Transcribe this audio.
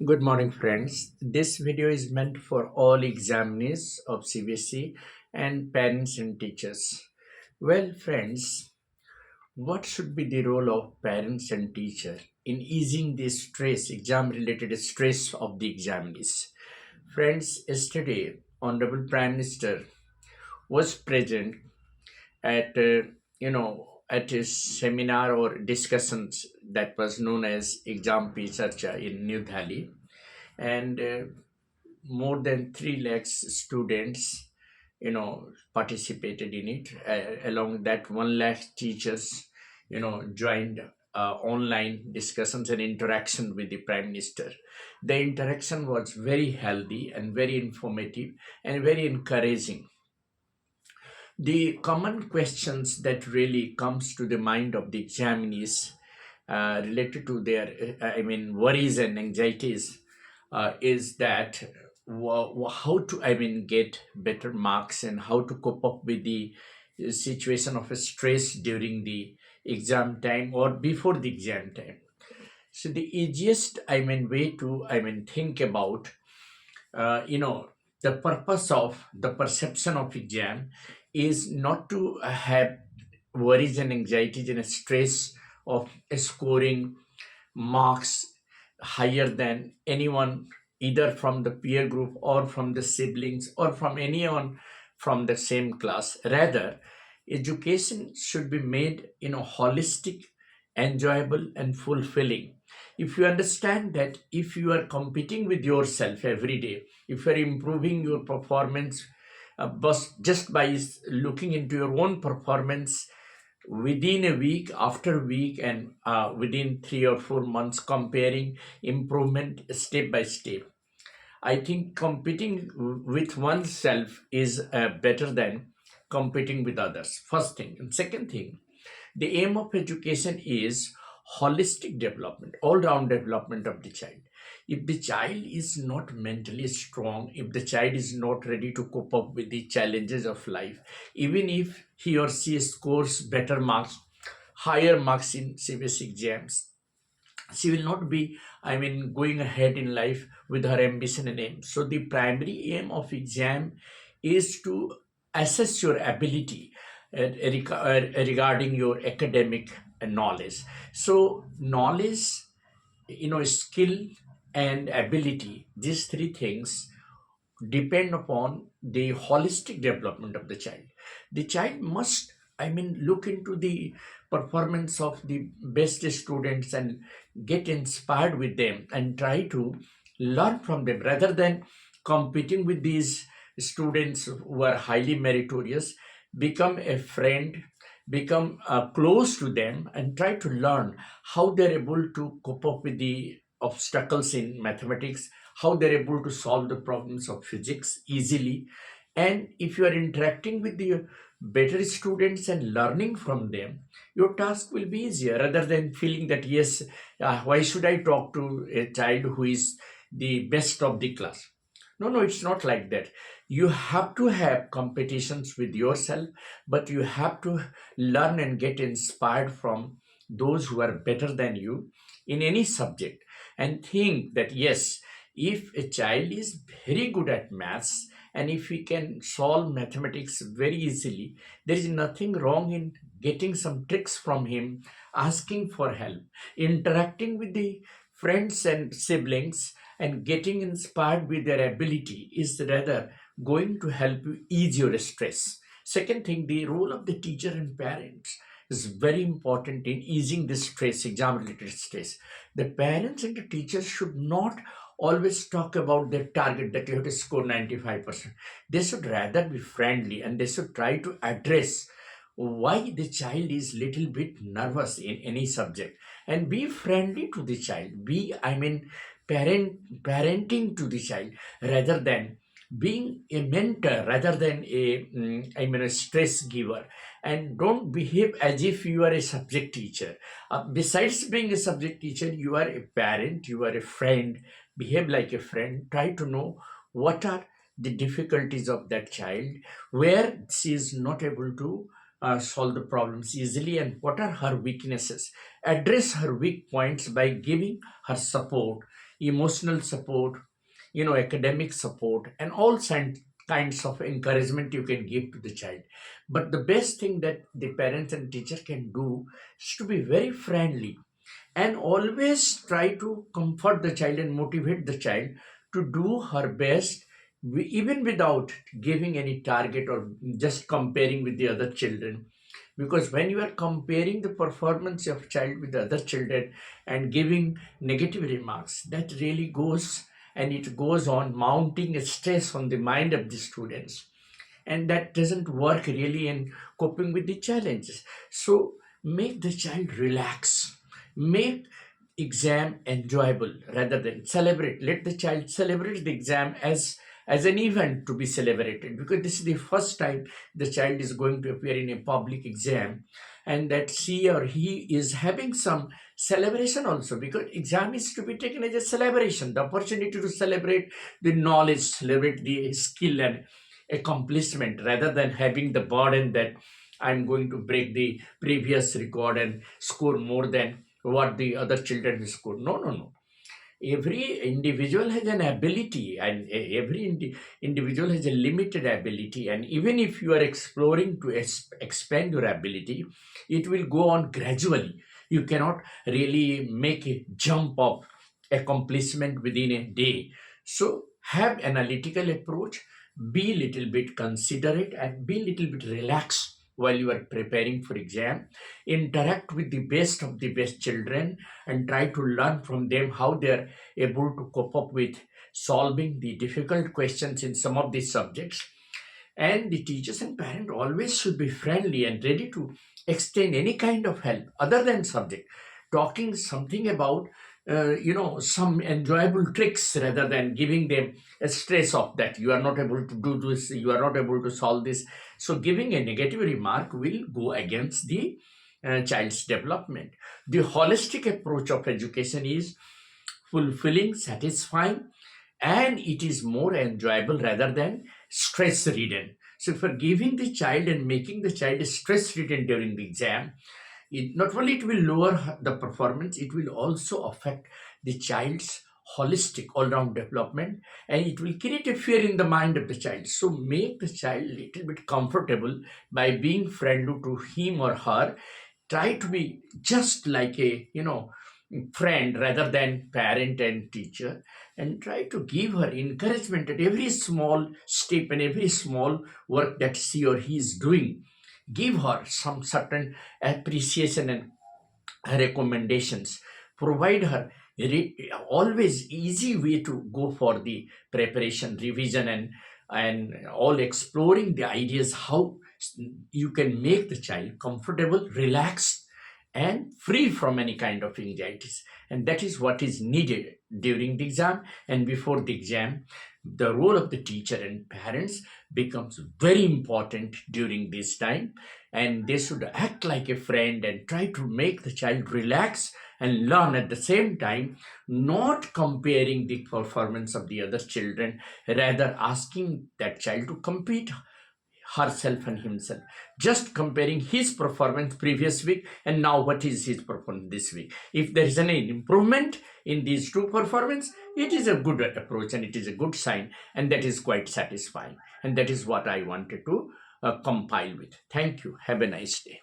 Good morning, friends. This video is meant for all examinees of CBSE and parents and teachers. Well, friends, what should be the role of parents and teacher in easing the stress, exam-related stress of the examinees? Friends, yesterday, Honorable Prime Minister was present at at his seminar or discussions that was known as Exam Pe Charcha in New Delhi, and more than 3 lakhs students participated in it. Along that, 1 lakh teachers joined online discussions and interaction with the prime minister. The interaction was very healthy and very informative and very encouraging. The common questions that really comes to the mind of the examinees related to their worries and anxieties is that how to get better marks and how to cope up with the situation of stress during the exam time or before the exam time. So the easiest way to think about the purpose of the perception of exam is not to have worries and anxieties and stress of scoring marks higher than anyone, either from the peer group or from the siblings or from anyone from the same class. Rather, education should be made holistic, enjoyable and fulfilling. If you understand that if you are competing with yourself every day, if you are improving your performance but just by looking into your own performance within a week after week and within 3 or 4 months, comparing improvement step by step, I think competing with oneself is better than competing with others. First thing. And second thing, the aim of education is holistic development, all round development of the child. If the child is not mentally strong, if the child is not ready to cope up with the challenges of life, even if he or she scores better marks, higher marks in CBSE exams, she will not be going ahead in life with her ambition and aim. So the primary aim of exam is to assess your ability regarding your academic knowledge. So knowledge, skill and ability, these three things depend upon the holistic development of the child. The child must, look into the performance of the best students and get inspired with them and try to learn from them rather than competing with these students who are highly meritorious. Become a friend, become close to them and try to learn how they're able to cope up with the obstacles in mathematics, how they're able to solve the problems of physics easily. And if you are interacting with the better students and learning from them, your task will be easier rather than feeling that, yes, why should I talk to a child who is the best of the class? No, no, it's not like that. You have to have competitions with yourself, but you have to learn and get inspired from those who are better than you in any subject, and think that, yes, if a child is very good at maths and if he can solve mathematics very easily, there is nothing wrong in getting some tricks from him, asking for help, interacting with the friends and siblings, and getting inspired with their ability is rather going to help you ease your stress. Second thing, the role of the teacher and parents is very important in easing this stress, exam related stress. The parents and the teachers should not always talk about their target that you have to score 95%. They should rather be friendly and they should try to address why the child is little bit nervous in any subject and be friendly to the child. Be, parenting to the child rather than being a mentor, rather than a stress giver. And don't behave as if you are a subject teacher. Besides being a subject teacher, you are a parent, you are a friend. Behave like a friend. Try to know what are the difficulties of that child, where she is not able to solve the problems easily, and what are her weaknesses. Address her weak points by giving her support emotional support, academic support, and all kinds of encouragement you can give to the child. But the best thing that the parents and teacher can do is to be very friendly and always try to comfort the child and motivate the child to do her best, even without giving any target or just comparing with the other children. Because when you are comparing the performance of child with the other children and giving negative remarks, that really goes, and it goes on mounting a stress on the mind of the students, and that doesn't work really in coping with the challenges. So make the child relax, make exam enjoyable rather than celebrate. Let the child celebrate the exam as an event to be celebrated, because this is the first time the child is going to appear in a public exam, and that she or he is having some celebration also, because exam is to be taken as a celebration, the opportunity to celebrate the knowledge, celebrate the skill and accomplishment, rather than having the burden that I'm going to break the previous record and score more than what the other children scored. No, no, no. Every individual has an ability, and every individual has a limited ability. And even if you are exploring to expand your ability, it will go on gradually. You cannot really make a jump of accomplishment within a day. So have analytical approach, be little bit considerate, and be little bit relaxed while you are preparing for exam. Interact with the best of the best children and try to learn from them how they are able to cope up with solving the difficult questions in some of these subjects. And the teachers and parents always should be friendly and ready to extend any kind of help other than subject, talking something about some enjoyable tricks, rather than giving them a stress of that you are not able to do this, you are not able to solve this. So giving a negative remark will go against the child's development. The holistic approach of education is fulfilling, satisfying, and it is more enjoyable rather than stress ridden. So for giving the child and making the child stress ridden during the exam, it not only it will lower the performance, it will also affect the child's holistic all-round development, and it will create a fear in the mind of the child. So make the child little bit comfortable by being friendly to him or her. Try to be just like a friend rather than parent and teacher, and try to give her encouragement at every small step and every small work that she or he is doing. Give her some certain appreciation and recommendations. Provide her always easy way to go for the preparation, revision, and all, exploring the ideas how you can make the child comfortable, relaxed, and free from any kind of anxieties. And that is what is needed during the exam and before the exam. The role of the teacher and parents becomes very important during this time, and they should act like a friend and try to make the child relax and learn at the same time, not comparing the performance of the other children, rather asking that child to compete herself and himself, just comparing his performance previous week and now what is his performance this week. If there is any improvement in these two performance, it is a good approach and it is a good sign, and that is quite satisfying, and that is what I wanted to compile with. Thank you. Have a nice day.